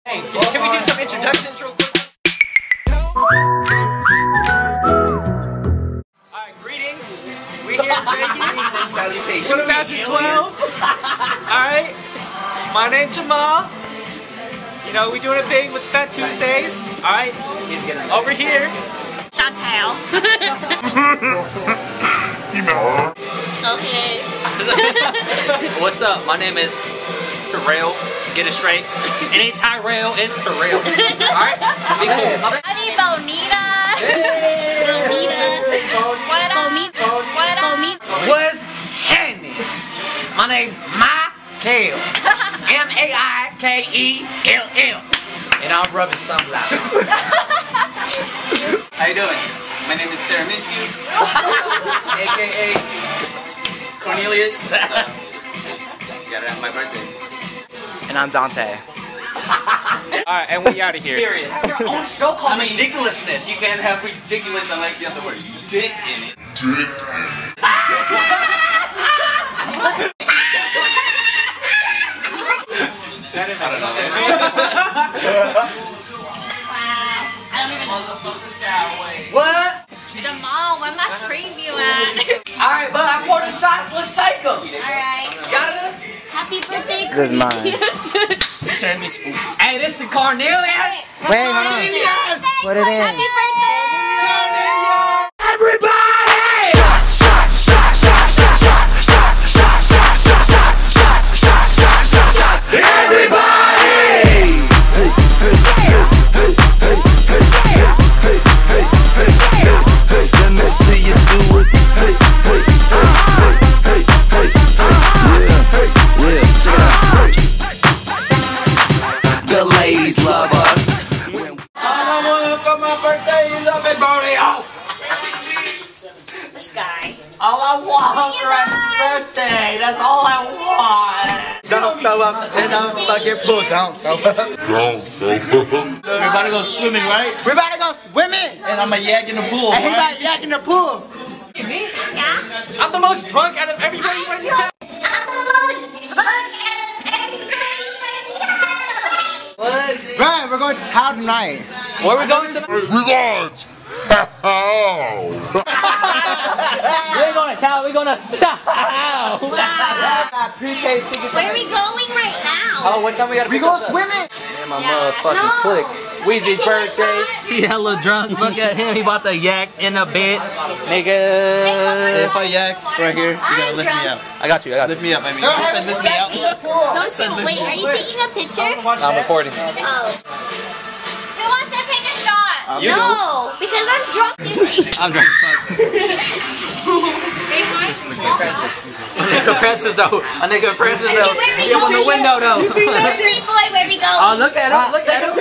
Hey, can we do some introductions real quick? Alright, greetings. We here in Vegas. Salutations. 2012. Alright. My name's Jamal. You know, we doing a thing with Fat Tuesdays. Alright. He's getting over here. Chantel. You know. Okay. What's up? My name is Terrell. Get it straight. It ain't Tyrell, it's Terrell. Alright? Be cool. I mean Bonita. What up? What up? What's happening? My name Michael. M-A-I-K-E-L-L. And I'm rubbing sunlight. How you doing? My name is Tiramisu, aka Cornelius. Got it on my birthday. And I'm Dante. Alright, and we out of here. Period. Have your own show called You Ridiculousness. can't have ridiculous unless you have the word dick in it. I don't know. I don't even know. What? Jamal, where my preview at? Alright, but I poured the shots. Let's take them. Alright. Got it? Happy birthday, This is mine. Turn this. Hey, this is Cornelius. Wait, hold on. Put it in. Happy birthday! Everybody! The ladies love us. All I want for my birthday is a big booty. This guy. All I want for his birthday. That's all I want. Don't throw up. And don't fucking pull. Don't throw up. We're about to go swimming, right? We're about to go swimming. And I'm a yak in the pool. And he right? about yak in the pool. Me? Yeah? I'm the most drunk out of everybody right now. Right, we're going to town tonight. Where are we going tonight? We ain't going to town. We're going to town. Prepaid tickets. Where are we going right now? Oh, what time we gotta We pick go us up? swimming. And my motherfucking click. Weezy's birthday. He hella drunk. Look at him. He about to yak in a bed. Nigga. If I yak right here, you gotta lift me up. I got you. Lift me up, I mean. You said lift me up. Don't you wait, are you taking a picture? I'm recording. Oh. Who wants to take a shot? You No, because I'm drunk. I'm drunk as fuck. A nigga presses though. A nigga presses though. He on the window though. Birthday boy, where we going? Oh, look at him. Look at him.